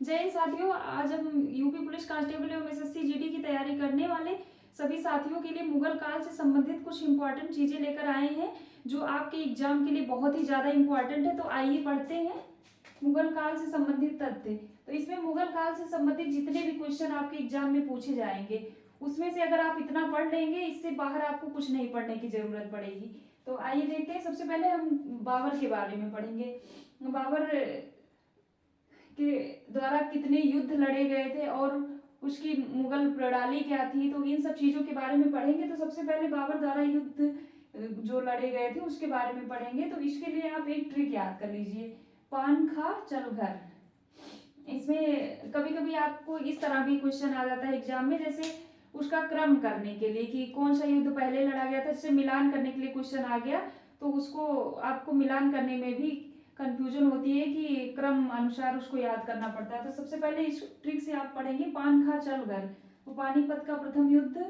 जय हिंद साथियों, आज हम यूपी पुलिस कांस्टेबल एवं एसएससी जीडी की तैयारी करने वाले सभी साथियों के लिए मुगल काल से संबंधित कुछ इंपॉर्टेंट चीजें लेकर आए हैं जो आपके एग्जाम के लिए बहुत ही ज्यादा इंपॉर्टेंट है। तो आइए पढ़ते हैं मुगल काल से संबंधित तथ्य। तो इसमें मुगल काल से संबंधित जितने भी क्वेश्चन आपके एग्जाम में पूछे जाएंगे उसमें से अगर आप इतना पढ़ लेंगे, इससे बाहर आपको कुछ नहीं पढ़ने की जरूरत पड़ेगी। तो आइए देखते हैं। सबसे पहले हम बाबर के बारे में पढ़ेंगे। बाबर के द्वारा कितने युद्ध लड़े गए थे और उसकी मुगल प्रणाली क्या थी, तो इन सब चीजों के बारे में पढ़ेंगे। तो सबसे पहले बाबर द्वारा युद्ध जो लड़े गए थे उसके बारे में पढ़ेंगे। तो इसके लिए आप एक ट्रिक याद कर लीजिए, पान खा चल घर। इसमें कभी कभी आपको इस तरह भी क्वेश्चन आ जाता है एग्जाम में, जैसे उसका क्रम करने के लिए कि कौन सा युद्ध पहले लड़ा गया था, जैसे मिलान करने के लिए क्वेश्चन आ गया तो उसको आपको मिलान करने में भी कंफ्यूजन होती है कि क्रम अनुसार उसको याद करना पड़ता है। तो सबसे पहले इस ट्रिक से आप पढ़ेंगे पान खा चल घर। तो पानीपत का प्रथम युद्ध,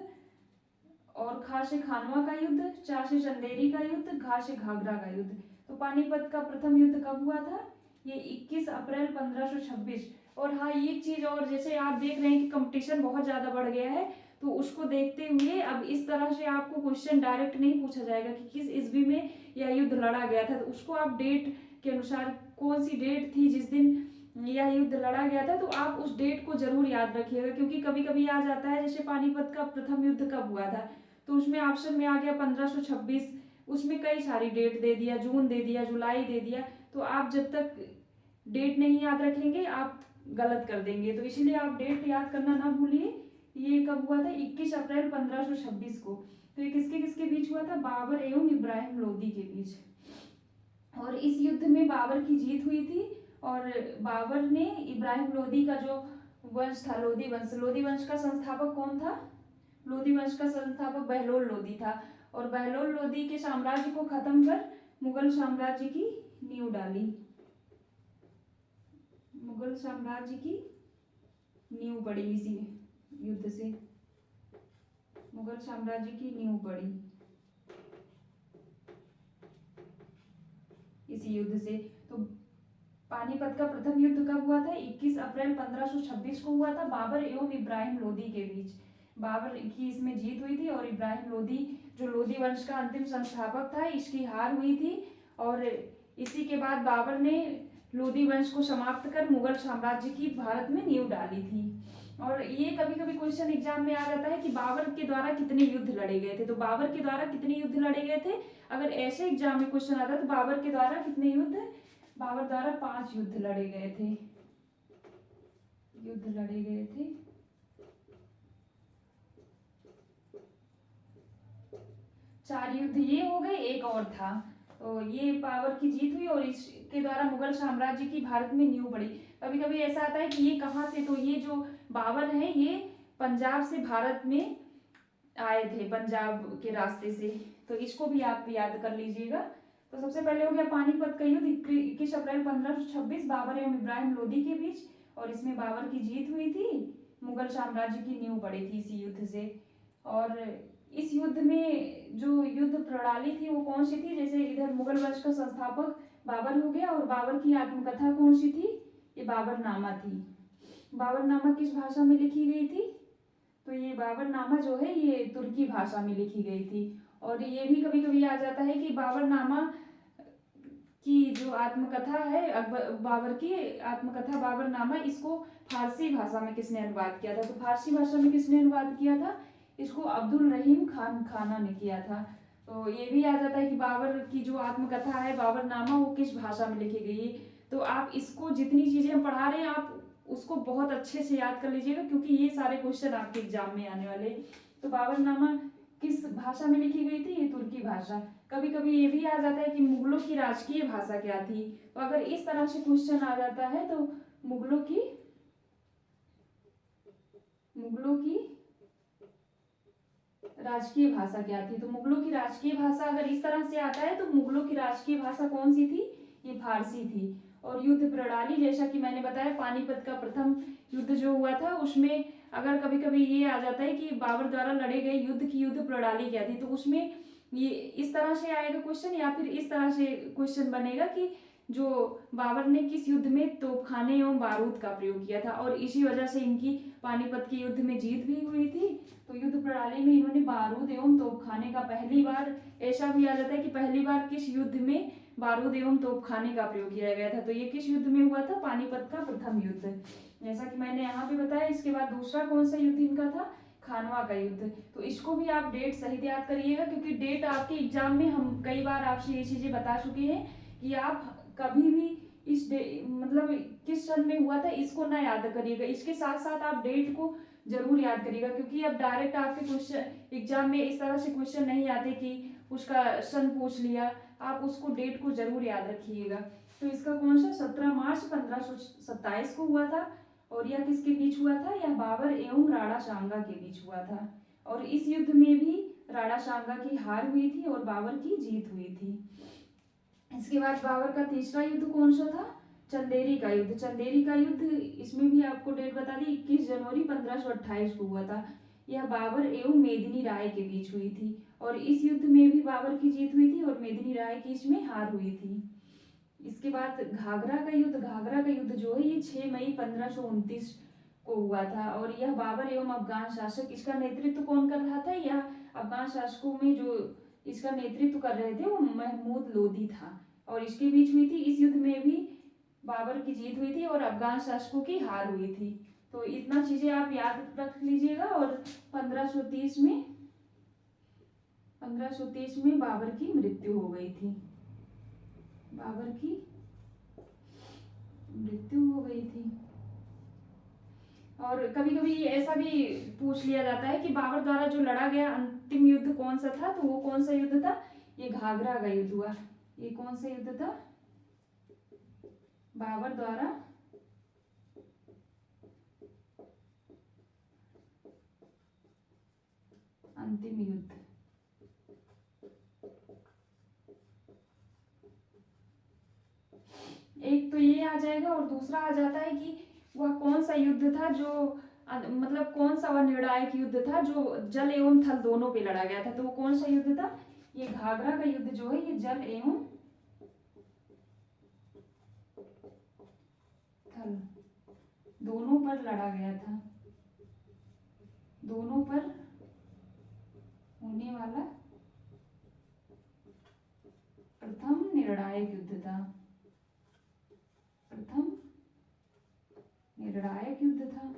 और खा से खानवा का युद्ध, चा से चंदेरी का युद्ध, घा से घाघरा का युद्ध। तो पानीपत का प्रथम युद्ध कब हुआ था? ये 21 अप्रैल 1526। और हाँ, ये चीज और, जैसे आप देख रहे हैं कि कंपटीशन बहुत ज्यादा बढ़ गया है तो उसको देखते हुए अब इस तरह से आपको क्वेश्चन डायरेक्ट नहीं पूछा जाएगा कि किस ईस्वी में यह युद्ध लड़ा गया था। तो उसको आप डेट के अनुसार, कौन सी डेट थी जिस दिन यह युद्ध लड़ा गया था, तो आप उस डेट को जरूर याद रखिएगा। क्योंकि कभी कभी आ जाता है जैसे पानीपत का प्रथम युद्ध कब हुआ था, तो उसमें ऑप्शन में आ गया 1526, उसमें कई सारी डेट दे दिया, जून दे दिया, जुलाई दे दिया। तो आप जब तक डेट नहीं याद रखेंगे आप गलत कर देंगे। तो इसलिए आप डेट याद करना ना भूलिए। ये कब हुआ था? 21 अप्रैल 1526 को। तो ये किसके किसके बीच हुआ था? बाबर एवं इब्राहिम लोदी के बीच। और इस युद्ध में बाबर की जीत हुई थी और बाबर ने इब्राहिम लोदी का जो वंश था, लोदी वंश का संस्थापक कौन था? लोदी वंश का संस्थापक बहलोल लोदी था। और बहलोल लोदी के साम्राज्य को खत्म कर मुगल साम्राज्य की नींव डाली। मुगल साम्राज्य की नींव पड़ी इसी युद्ध से, मुगल साम्राज्य की नींव पड़ी इसी युद्ध से। तो पानीपत का प्रथम युद्ध कब हुआ था? 21 अप्रैल 1526 को हुआ था, बाबर एवं इब्राहिम लोदी के बीच। बाबर की इसमें जीत हुई थी और इब्राहिम लोदी जो लोदी वंश का अंतिम संस्थापक था, इसकी हार हुई थी। और इसी के बाद बाबर ने लोदी वंश को समाप्त कर मुगल साम्राज्य की भारत में नींव डाली थी। और ये कभी कभी क्वेश्चन एग्जाम में आ जाता है कि बाबर के द्वारा कितने युद्ध लड़े गए थे। तो बाबर के द्वारा कितने युद्ध लड़े गए थे, अगर ऐसे एग्जाम में क्वेश्चन आता है तो बाबर के द्वारा कितने युद्ध? बाबर द्वारा 5 युद्ध लड़े गए थे। युद्ध लड़े गए थे। चार युद्ध ये हो गए, एक और था। तो ये बाबर की जीत हुई और इसके द्वारा मुगल साम्राज्य की भारत में नींव पड़ी। कभी कभी ऐसा आता है कि ये कहाँ से, तो ये जो बाबर है ये पंजाब से भारत में आए थे, पंजाब के रास्ते से। तो इसको भी आप याद कर लीजिएगा। तो सबसे पहले हो गया पानीपत का युद्ध 21 अप्रैल 1526, बाबर एवं इब्राहिम लोदी के बीच। और इसमें बाबर की जीत हुई थी, मुगल साम्राज्य की नींव पड़ी थी इसी युद्ध से। और इस युद्ध में जो युद्ध प्रणाली थी वो कौन सी थी? जैसे इधर मुगल वंश का संस्थापक बाबर हो गया और बाबर की आत्मकथा कौन सी थी? ये बाबरनामा थी। बाबरनामा किस भाषा में लिखी गई थी? तो ये बाबरनामा जो है ये तुर्की भाषा में लिखी गई थी। और ये भी कभी कभी आ जाता है कि बाबरनामा की जो आत्मकथा है, बाबर की आत्मकथा बाबरनामा, इसको फारसी भाषा में किसने अनुवाद किया था? तो फारसी भाषा में किसने अनुवाद किया था? इसको अब्दुल रहीम खान खाना ने किया था। तो ये भी आ जाता है कि बाबर की जो आत्मकथा है बाबरनामा वो किस भाषा में लिखी गई है। तो आप इसको, जितनी चीजें हम पढ़ा रहे हैं आप उसको बहुत अच्छे से याद कर लीजिएगा क्योंकि ये सारे क्वेश्चन आपके एग्जाम में आने वाले। तो बाबरनामा किस भाषा में लिखी गई थी? ये तुर्की भाषा। कभी कभी ये भी आ जाता है कि मुगलों की राजकीय भाषा क्या थी। तो अगर इस तरह से क्वेश्चन आ जाता है तो मुगलों की राजकीय भाषा क्या थी? तो मुगलों की राजकीय भाषा अगर इस तरह से आता है तो मुगलों की राजकीय भाषा कौन सी थी? ये फारसी थी। और युद्ध प्रणाली, जैसा कि मैंने बताया पानीपत का प्रथम युद्ध जो हुआ था उसमें अगर कभी कभी ये आ जाता है कि बाबर द्वारा लड़े गए युद्ध की युद्ध प्रणाली क्या थी, तो उसमें ये इस तरह से आएगा क्वेश्चन या फिर इस तरह से क्वेश्चन बनेगा कि जो बाबर ने किस युद्ध में तोपखाने एवं बारूद का प्रयोग किया था, और इसी वजह से इनकी पानीपत के युद्ध में जीत भी हुई थी। तो युद्ध प्रणाली में इन्होंने बारूद एवं तोपखाने का पहली बार, ऐसा भी आ जाता है कि पहली बार किस युद्ध में बारूद एवं तोपखाने का प्रयोग किया गया था, तो ये किस युद्ध में हुआ था? पानीपत का प्रथम युद्ध, जैसा कि मैंने यहाँ पे बताया। इसके बाद दूसरा कौन सा युद्ध इनका था? खानवा का युद्ध। तो इसको भी आप डेट सही याद करिएगा, क्योंकि डेट आपके एग्जाम में हम कई बार आपसे ये चीजें बता चुके हैं कि आप कभी भी इस मतलब किस सन में हुआ था इसको ना याद करिएगा, इसके साथ साथ आप डेट को जरूर याद करिएगा, क्योंकि अब डायरेक्ट आपके क्वेश्चन एग्जाम में इस तरह से क्वेश्चन नहीं आते कि उसका सन पूछ लिया, आप उसको डेट को जरूर याद रखिएगा। तो इसका कौन सा? 17 मार्च 1527 को हुआ था, और यह किसके बीच हुआ था? यह बाबर एवं राणा सांगा के बीच हुआ था, और इस युद्ध में भी राणा सांगा की हार हुई थी और बाबर की जीत हुई थी। इसके बाद बाबर का तीसरा युद्ध कौन सा था? चंदेरी का युद्ध। चंदेरी का युद्ध, इसमें भी आपको डेट बता दी, 21 जनवरी 1528 को हुआ था। यह बाबर एवं मेदिनी राय के बीच हुई थी, और इस युद्ध में भी बाबर की जीत हुई थी और मेदिनी राय की इसमें हार हुई थी। इसके बाद घाघरा का युद्ध। घाघरा का युद्ध जो है ये 6 मई 1529 को हुआ था, और यह बाबर एवं अफगान शासक, इसका नेतृत्व कौन कर रहा था? यह अफगान शासकों में जो इसका नेतृत्व कर रहे थे वो महमूद लोदी था, और इसके बीच हुई थी। इस युद्ध में भी बाबर की जीत हुई थी और अफगान शासकों की हार हुई थी। तो इतना चीजें आप याद रख लीजिएगा। और 1530 में बाबर की मृत्यु हो गई थी। बाबर की मृत्यु हो गई थी। और कभी कभी ऐसा भी पूछ लिया जाता है कि बाबर द्वारा जो लड़ा गया अंतिम युद्ध कौन सा था, तो वो कौन सा युद्ध था? ये घाघरा का युद्ध हुआ। ये कौन सा युद्ध था? बाबर द्वारा अंतिम युद्ध। एक तो ये आ जाएगा, और दूसरा आ जाता है कि वह कौन सा युद्ध था जो मतलब कौन सा वह निर्णायक युद्ध था जो जल एवं थल दोनों पे लड़ा गया था, तो वो कौन सा युद्ध था? ये घाघरा का युद्ध जो है ये जल एवं थल दोनों पर लड़ा गया था। दोनों पर होने वाला प्रथम निर्णायक युद्ध था। प्रथम निर्णायक युद्ध था।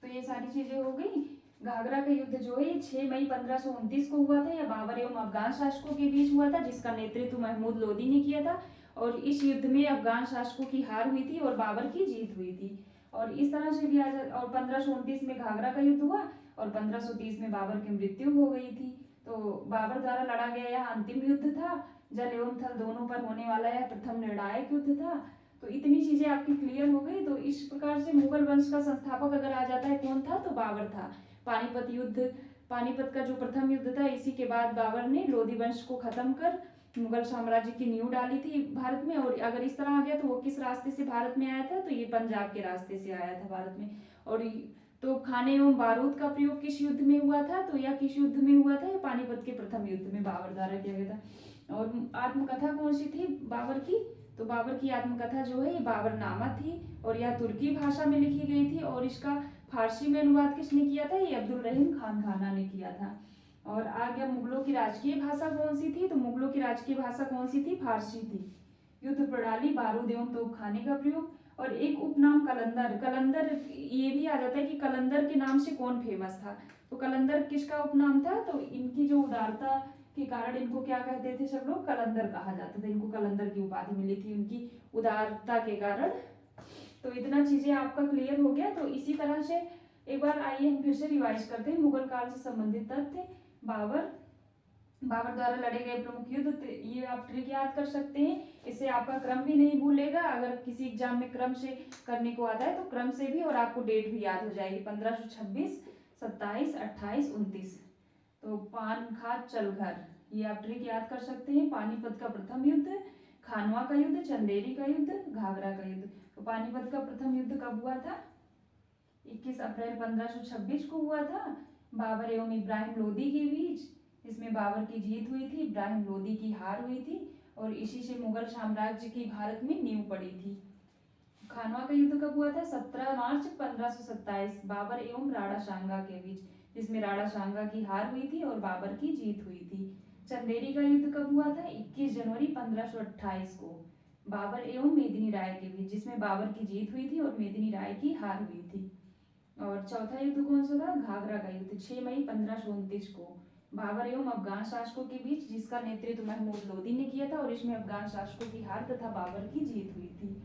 तो ये सारी चीजें हो गई। घाघरा का युद्ध जो है ये 6 मई 1529 को हुआ था। यह बाबर एवं अफगान शासकों के बीच हुआ था, जिसका नेतृत्व महमूद लोदी ने किया था, और इस युद्ध में अफगान शासकों की हार हुई थी और बाबर की जीत हुई थी। और इस तरह से भी और 1529 में घाघरा का युद्ध हुआ, और 1530 में बाबर की मृत्यु हो गई थी। तो बाबर द्वारा लड़ा गया यह अंतिम युद्ध था। जल एवं थल दोनों पर होने वाला यह प्रथम निर्णायक युद्ध था। तो इतनी चीजें आपकी क्लियर हो गई। तो इस प्रकार से मुगल वंश का संस्थापक अगर आ जाता है कौन था, तो बाबर था। पानीपत युद्ध, पानीपत का जो प्रथम युद्ध था, इसी के बाद बाबर ने लोधी वंश को खत्म कर मुगल साम्राज्य की नींव डाली थी भारत में। और अगर इस तरह आ गया तो वो किस रास्ते से भारत में आया था, तो ये पंजाब के रास्ते से आया था भारत में। और तो खाने एवं बारूद का प्रयोग किस युद्ध में हुआ था, तो यह किस युद्ध में हुआ था? पानीपत के प्रथम युद्ध में बाबर द्वारा किया गया था। और आत्मकथा कौन सी थी बाबर की, तो बाबर की आत्मकथा जो है ये बाबरनामा थी, और यह तुर्की भाषा में लिखी गई थी, और इसका फारसी में अनुवाद किसने किया था? ये अब्दुल रहीम खान खाना ने किया था। और आ गया मुगलों की राजकीय भाषा कौन सी थी, तो मुगलों की राजकीय भाषा कौन सी थी? फारसी थी। युद्ध प्रणाली, बारूद एवं तोपखाने का प्रयोग, और एक उपनाम कलंदर। कलंदर ये भी आ जाता है कि कलंदर के नाम से कौन फेमस था, तो कलंदर किसका उपनाम था? तो इनकी जो उदारता के कारण इनको क्या कहते थे सब लोग? कलंदर कहा जाता था। इनको कलंदर की उपाधि मिली थी उनकी उदारता के कारण। तो इतना चीजें आपका क्लियर हो गया। तो इसी तरह से एक बार आइए हम फिर से रिवाइज करते हैं मुगल काल से संबंधित तथ्य। बाबर द्वारा लड़े गए प्रमुख युद्ध, तो ये आप ट्रिक याद कर सकते हैं। इससे आपका क्रम भी नहीं भूलेगा। अगर किसी एग्जाम में क्रम से करने को आता है तो क्रम से भी, और आपको डेट भी याद हो जाएगी, 1526, 27, 28, 29। तो पान खाद चल घर, ये आप ट्रिक याद कर सकते हैं। पानीपत का प्रथम युद्ध, खानवा का युद्ध, चंदेरी का युद्ध, घाघरा का युद्ध। तो पानीपत का प्रथम युद्ध कब हुआ था? 21 अप्रैल 1526 को हुआ था। बाबर एवं इब्राहिम लोदी के बीच, जिसमें बाबर की जीत हुई थी, इब्राहिम लोदी की हार हुई थी, और इसी से मुगल साम्राज्य की भारत में नींव पड़ी थी। खानवा का युद्ध कब हुआ था? 17 मार्च 1527, बाबर एवं राणा सांगा के बीच, जिसमें राणा सांगा की हार हुई थी और बाबर की जीत हुई थी। चंदेरी का युद्ध कब हुआ था? 21 जनवरी 1528 को, बाबर एवं मेदिनी राय के बीच, जिसमें बाबर की जीत हुई थी और मेदिनी राय की हार हुई थी। और चौथा युद्ध कौन सा था? घाघरा का युद्ध, 6 मई 1529 को, बाबर एवं अफगान शासकों के बीच, जिसका नेतृत्व महमूद लोदी ने किया था और इसमें अफगान शासकों की हार तथा बाबर की जीत हुई थी।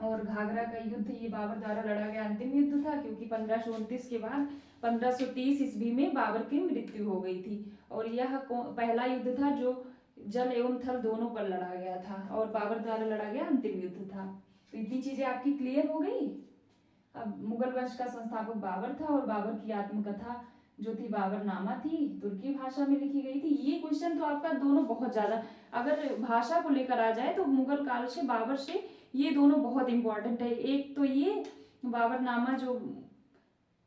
और घाघरा का युद्ध ये बाबर द्वारा लड़ा गया अंतिम युद्ध था, क्योंकि 1529 के बाद 1530 ईस्वी में बाबर की मृत्यु हो गई थी, और यह पहला युद्ध था जो जल एवं थल दोनों पर लड़ा गया था और बाबर द्वारा लड़ा गया अंतिम युद्ध था। तो इतनी चीजें आपकी क्लियर हो गई। अब मुगल वंश का संस्थापक बाबर था और बाबर की आत्मकथा जो थी बाबरनामा थी, तुर्की भाषा में लिखी गई थी। ये क्वेश्चन तो आपका दोनों बहुत ज्यादा, अगर भाषा को लेकर आ जाए तो मुगल काल से बाबर से ये दोनों बहुत इंपॉर्टेंट है। एक तो ये बाबरनामा जो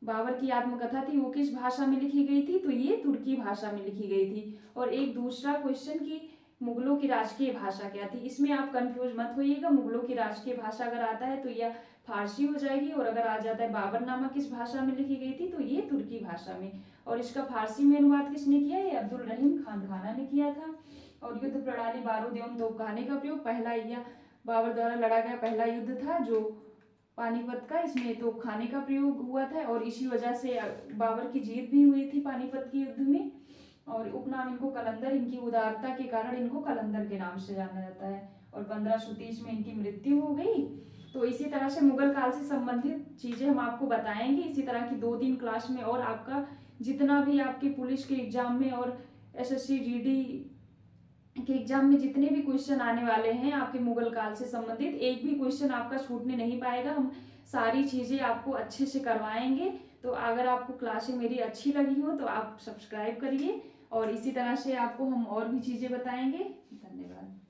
बाबर की आत्मकथा थी वो किस भाषा में लिखी गई थी? तो ये तुर्की भाषा में लिखी गई थी। और एक दूसरा क्वेश्चन की मुगलों की राजकीय भाषा क्या थी? इसमें आप कंफ्यूज मत होइएगा, मुगलों की राजकीय भाषा अगर आता है तो यह फारसी हो जाएगी, और अगर आ जाता है बाबरनामा किस भाषा में लिखी गई थी तो ये तुर्की भाषा में। और इसका फारसी में अनुवाद किसने किया? ये अब्दुल रहीम खान खाना ने किया था। और युद्ध प्रणाली, बारूद एवं तोपखाने का प्रयोग, पहला यह बाबर द्वारा लड़ा गया पहला युद्ध था जो पानीपत का, इसमें तोपखाने का प्रयोग हुआ था और इसी वजह से बाबर की जीत भी हुई थी पानीपत के युद्ध में। और उपनाम इनको कलंदर, इनकी उदारता के कारण इनको कलंदर के नाम से जाना जाता है। और 1530 में इनकी मृत्यु हो गई। तो इसी तरह से मुगल काल से संबंधित चीजें हम आपको बताएंगे इसी तरह की 2-3 क्लास में। और आपका जितना भी आपके पुलिस के एग्जाम में और एसएससी जीडी के एग्जाम में जितने भी क्वेश्चन आने वाले हैं आपके मुगल काल से संबंधित, एक भी क्वेश्चन आपका छूटने नहीं पाएगा। हम सारी चीजें आपको अच्छे से करवाएंगे। तो अगर आपको क्लासें मेरी अच्छी लगी हो तो आप सब्सक्राइब करिए, और इसी तरह से आपको हम और भी चीजें बताएंगे। धन्यवाद।